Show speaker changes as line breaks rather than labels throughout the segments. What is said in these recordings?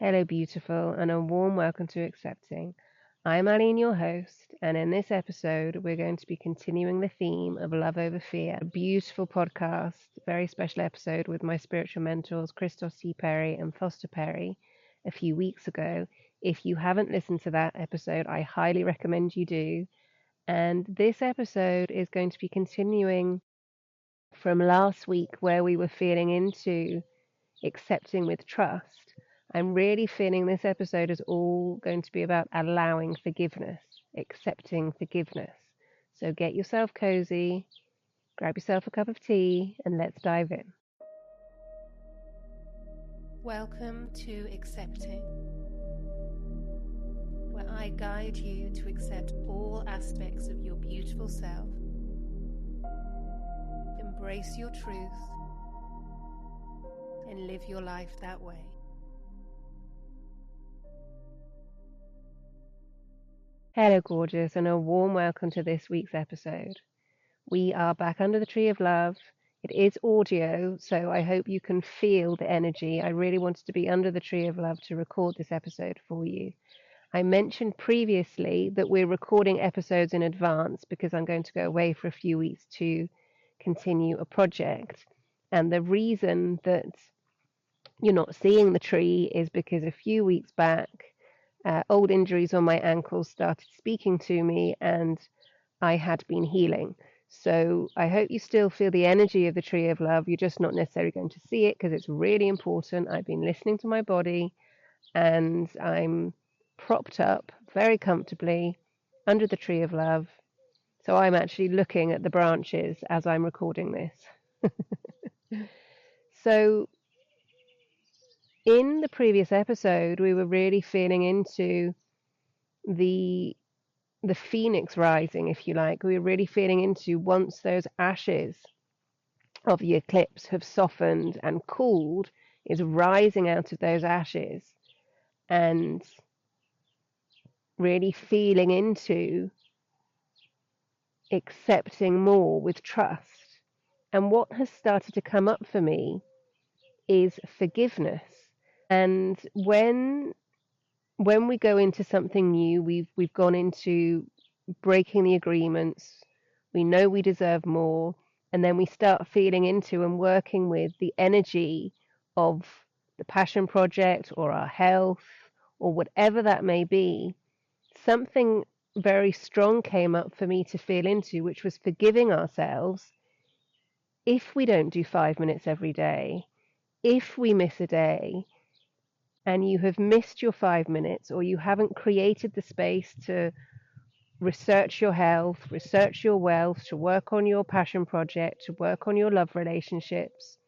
Hello, beautiful, and a warm welcome to Accepting. I'm Aline, your host, and in this episode, we're going to be continuing the theme of love over fear. A beautiful podcast, very special episode with my spiritual mentors, Christos C. Perry and Foster Perry, a few weeks ago. If you haven't listened to that episode, I highly recommend you do. And this episode is going to be continuing from last week, where we were feeling into accepting with trust. I'm really feeling this episode is all going to be about allowing forgiveness, accepting forgiveness. So get yourself cozy, grab yourself a cup of tea, and let's dive in.
Welcome to Accepting, where I guide you to accept all aspects of your beautiful self, embrace your truth, and live your life that way.
Hello, gorgeous, and a warm welcome to this week's episode. We are back under the tree of love. It is audio, so I hope you can feel the energy. I really wanted to be under the tree of love to record this episode for you. I mentioned previously that we're recording episodes in advance because I'm going to go away for a few weeks to continue a project. And the reason that you're not seeing the tree is because a few weeks back, old injuries on my ankles started speaking to me, and I had been healing. So I hope you still feel the energy of the tree of love. You're just not necessarily going to see it because it's really important. I've been listening to my body, and I'm propped up very comfortably under the tree of love. So I'm actually looking at the branches as I'm recording this. So in the previous episode, we were really feeling into the phoenix rising, if you like. We were really feeling into once those ashes of the eclipse have softened and cooled, is rising out of those ashes and really feeling into accepting more with trust. And what has started to come up for me is forgiveness. And when we go into something new, we've gone into breaking the agreements, we know we deserve more, and then we start feeling into and working with the energy of the passion project or our health or whatever that may be. Something very strong came up for me to feel into, which was forgiving ourselves if we don't do 5 minutes every day, if we miss a day, and you have missed your 5 minutes, or you haven't created the space to research your health, research your wealth, to work on your passion project, to work on your love relationships,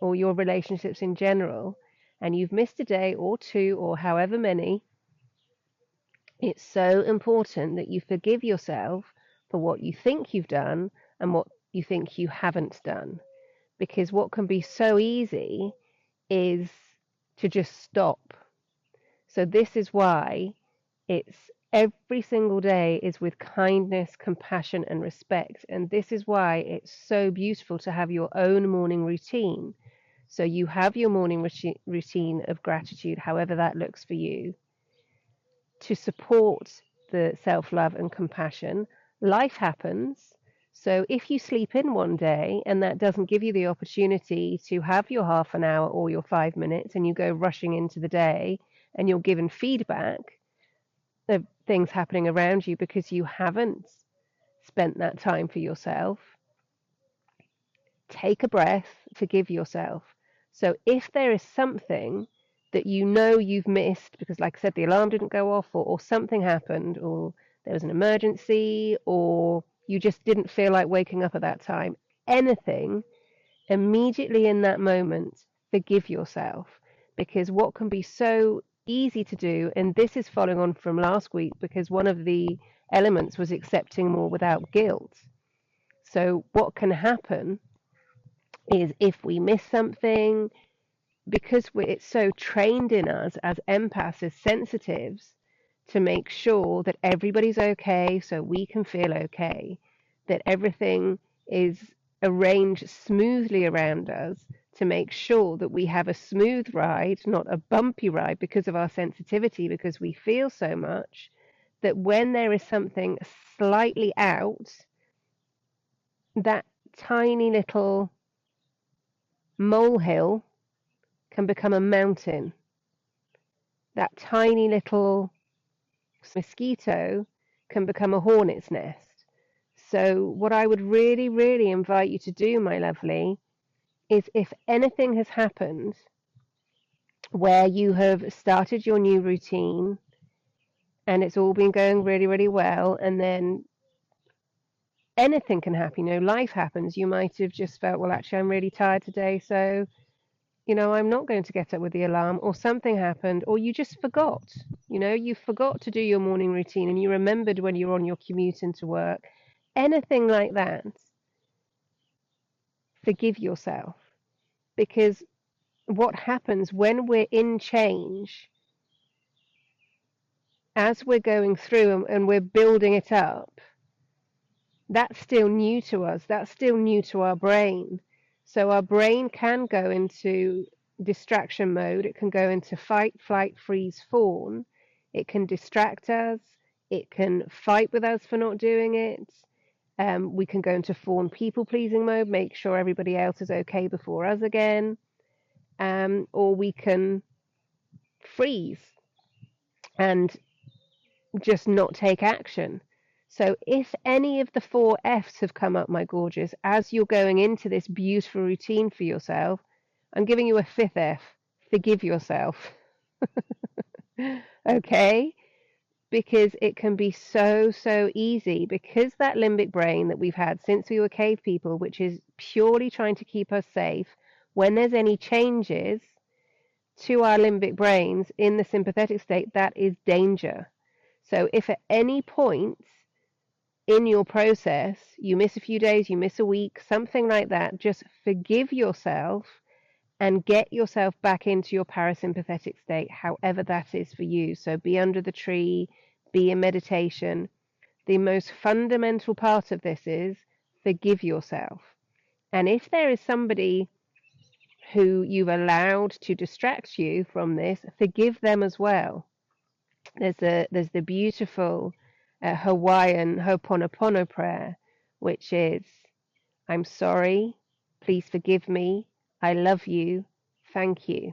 or your relationships in general, and you've missed a day or two, or however many, it's so important that you forgive yourself for what you think you've done and what you think you haven't done. Because what can be so easy is to just stop. So this is why it's every single day is with kindness, compassion, and respect. And this is why it's so beautiful to have your own morning routine. So you have your morning routine of gratitude, however that looks for you, to support the self-love and compassion. Life happens. So if you sleep in one day and that doesn't give you the opportunity to have your half an hour or your 5 minutes, and you go rushing into the day and you're given feedback of things happening around you because you haven't spent that time for yourself, take a breath, forgive yourself. So if there is something that you know you've missed because, like I said, the alarm didn't go off, or something happened, or there was an emergency, or you just didn't feel like waking up at that time, anything, immediately in that moment, forgive yourself. Because what can be so easy to do, and this is following on from last week, because one of the elements was accepting more without guilt. So what can happen is if we miss something, because it's so trained in us as empaths, as sensitives, to make sure that everybody's okay so we can feel okay, that everything is arranged smoothly around us to make sure that we have a smooth ride, not a bumpy ride because of our sensitivity, because we feel so much, that when there is something slightly out, that tiny little molehill can become a mountain. That tiny little mosquito can become a hornet's nest. So, what I would really, really invite you to do, my lovely, is if anything has happened where you have started your new routine and it's all been going really, really well, and then anything can happen, life happens. You might have just felt, well, actually, I'm really tired today, so I'm not going to get up with the alarm, or something happened, or you just forgot. You forgot to do your morning routine and you remembered when you're on your commute into work. Anything like that, forgive yourself. Because what happens when we're in change, as we're going through and we're building it up, that's still new to us. That's still new to our brain. So our brain can go into distraction mode. It can go into fight, flight, freeze, fawn. It can distract us. It can fight with us for not doing it. We can go into fawn people pleasing mode, make sure everybody else is okay before us again. Or we can freeze and just not take action. So if any of the 4 F's have come up, my gorgeous, as you're going into this beautiful routine for yourself, I'm giving you a 5th F. Forgive yourself. Okay? Because it can be so, so easy, because that limbic brain that we've had since we were cave people, which is purely trying to keep us safe, when there's any changes to our limbic brains in the sympathetic state, that is danger. So if at any point in your process you miss a few days, you miss a week, something like that, just forgive yourself and get yourself back into your parasympathetic state, however that is for you. So be under the tree, be in meditation. The most fundamental part of this is forgive yourself. And if there is somebody who you've allowed to distract you from this, forgive them as well. There's the beautiful Hawaiian Ho'oponopono prayer, which is, I'm sorry, please forgive me, I love you, thank you.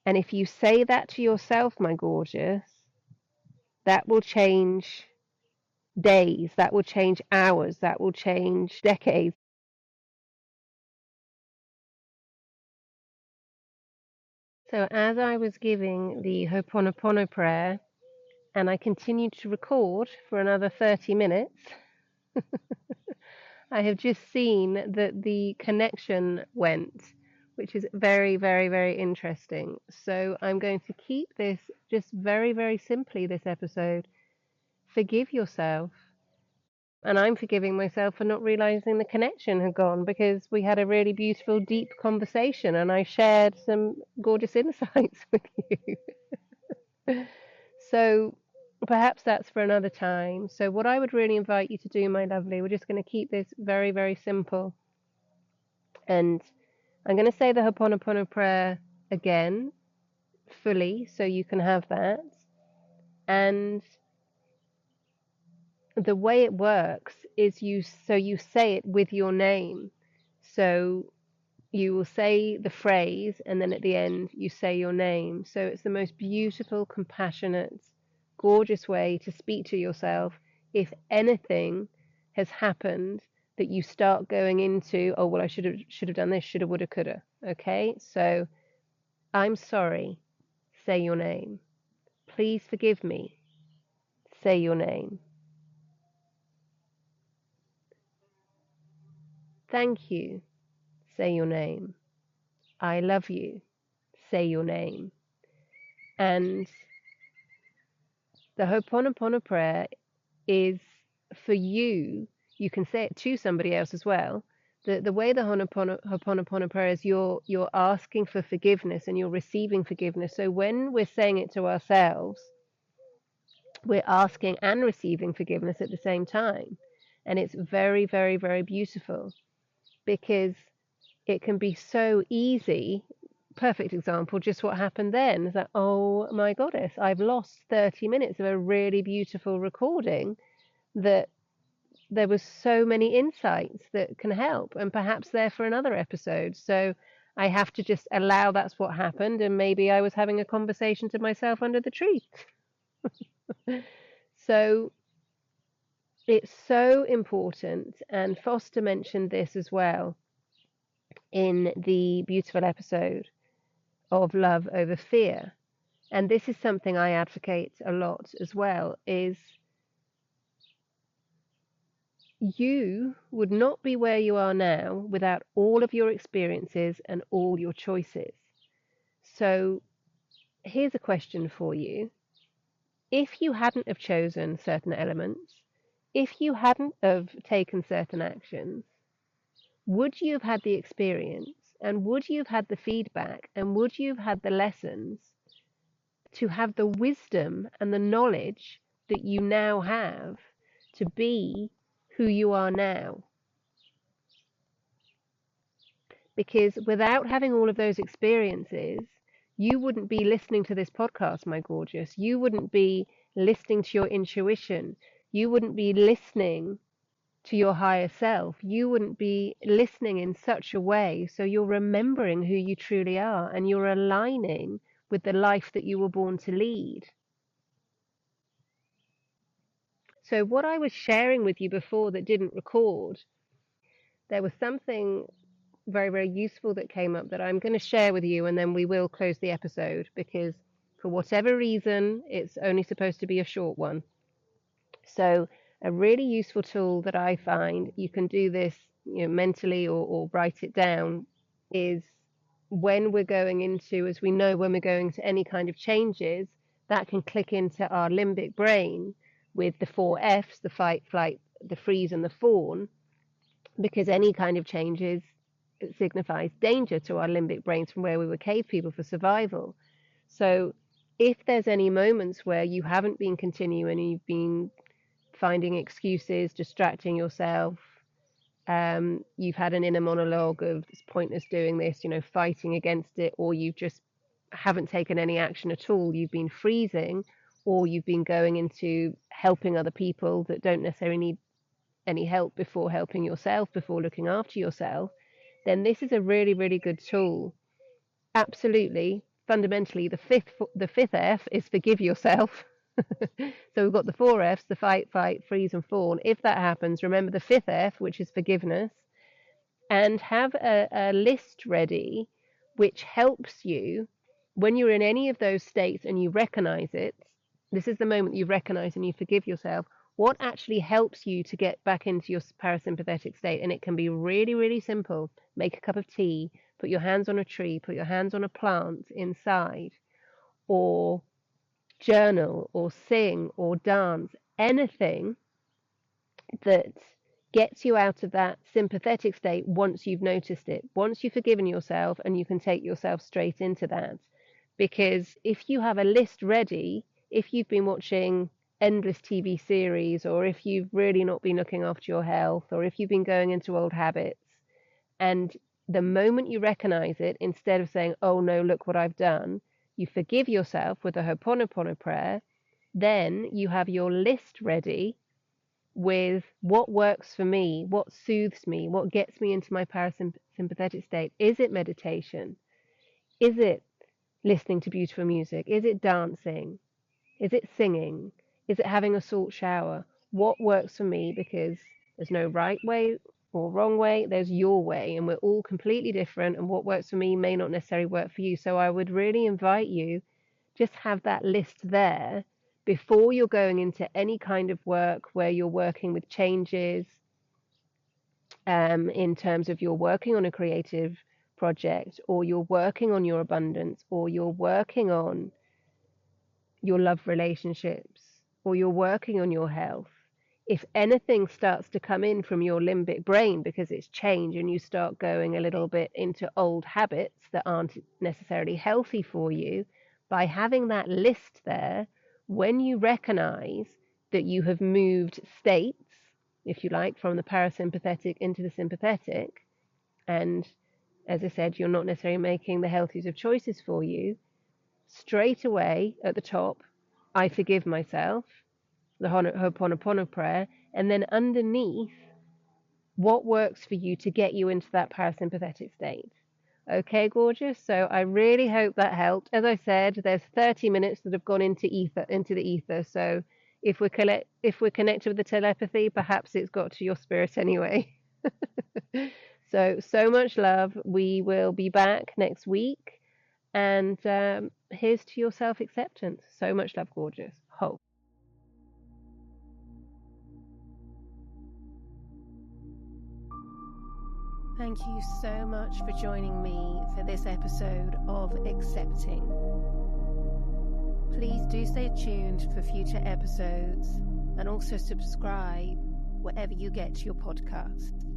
And if you say that to yourself, my gorgeous, that will change days, that will change hours, that will change decades. So as I was giving the Ho'oponopono prayer, and I continued to record for another 30 minutes, I have just seen that the connection went, which is very, very, very interesting. So I'm going to keep this just very, very simply this episode. Forgive yourself. And I'm forgiving myself for not realizing the connection had gone, because we had a really beautiful, deep conversation and I shared some gorgeous insights with you. So perhaps that's for another time. So what I would really invite you to do, my lovely, we're just going to keep this very, very simple. And I'm going to say the Ho'oponopono prayer again, fully, so you can have that. And the way it works is you say it with your name. So you will say the phrase, and then at the end you say your name. So it's the most beautiful, compassionate, gorgeous way to speak to yourself if anything has happened that you start going into, oh well, I should have done this, shoulda, woulda, coulda. Okay, so I'm sorry, say your name. Please forgive me, say your name. Thank you, say your name. I love you, say your name. And the Ho'oponopono prayer is for you. You can say it to somebody else as well. The way the Ho'oponopono prayer is, you're asking for forgiveness and you're receiving forgiveness. So when we're saying it to ourselves, we're asking and receiving forgiveness at the same time. And it's very, very, very beautiful, because it can be so easy. Perfect example, just what happened then. It's like, oh my goddess, I've lost 30 minutes of a really beautiful recording that there was so many insights that can help, and perhaps they're for another episode. So I have to just allow that's what happened, and maybe I was having a conversation to myself under the tree. So it's so important, and Foster mentioned this as well in the beautiful episode of love over fear. And this is something I advocate a lot as well, is you would not be where you are now without all of your experiences and all your choices. So here's a question for you. If you hadn't have chosen certain elements, if you hadn't have taken certain actions, would you have had the experience, and would you have had the feedback, and would you have had the lessons to have the wisdom and the knowledge that you now have to be who you are now? Because without having all of those experiences, you wouldn't be listening to this podcast, my gorgeous. You wouldn't be listening to your intuition. You wouldn't be listening to your higher self. You wouldn't be listening in such a way so you're remembering who you truly are and you're aligning with the life that you were born to lead. So what I was sharing with you before that didn't record, there was something very, very useful that came up that I'm going to share with you, and then we will close the episode because for whatever reason, it's only supposed to be a short one. So a really useful tool that I find, you can do this, mentally or write it down, is when we're going into, as we know, when we're going to any kind of changes, that can click into our limbic brain with the 4 Fs, the fight, flight, the freeze, and the fawn, because any kind of changes, it signifies danger to our limbic brains from where we were cave people for survival. So if there's any moments where you haven't been continuing and you've been finding excuses, distracting yourself, you've had an inner monologue of it's pointless doing this, fighting against it, or you just haven't taken any action at all, you've been freezing, or you've been going into helping other people that don't necessarily need any help before helping yourself, before looking after yourself, then this is a really, really good tool. Absolutely. Fundamentally, the fifth F is forgive yourself. So we've got the 4 Fs, the fight, fight, freeze, and fawn. If that happens, remember the 5th F, which is forgiveness, and have a list ready which helps you when you're in any of those states and you recognize it. This is the moment you recognize and you forgive yourself. What actually helps you to get back into your parasympathetic state? And it can be really, really simple. Make a cup of tea, put your hands on a tree, put your hands on a plant inside, or journal, or sing, or dance, anything that gets you out of that sympathetic state once you've noticed it, once you've forgiven yourself, and you can take yourself straight into that. Because if you have a list ready, if you've been watching endless TV series, or if you've really not been looking after your health, or if you've been going into old habits, and the moment you recognize it, instead of saying, oh no, look what I've done, you forgive yourself with a Ho'oponopono prayer, then you have your list ready with what works for me, what soothes me, what gets me into my parasympathetic state. Is it meditation? Is it listening to beautiful music? Is it dancing? Is it singing? Is it having a salt shower? What works for me? Because there's no right way or wrong way, there's your way, and we're all completely different, and what works for me may not necessarily work for you. So I would really invite you, just have that list there before you're going into any kind of work where you're working with changes, in terms of you're working on a creative project, or you're working on your abundance, or you're working on your love relationships, or you're working on your health. If anything starts to come in from your limbic brain because it's change, and you start going a little bit into old habits that aren't necessarily healthy for you, by having that list there, when you recognize that you have moved states, if you like, from the parasympathetic into the sympathetic, and as I said, you're not necessarily making the healthiest of choices for you, straight away at the top, I forgive myself, the Ho'oponopono prayer, and then underneath, what works for you to get you into that parasympathetic state. Okay, gorgeous. So I really hope that helped. As I said, there's 30 minutes that have gone into the ether. So if we're connected with the telepathy, perhaps it's got to your spirit anyway. So much love. We will be back next week. And here's to your self-acceptance. So much love, gorgeous. Hope.
Thank you so much for joining me for this episode of Accepting. Please do stay tuned for future episodes and also subscribe wherever you get your podcasts.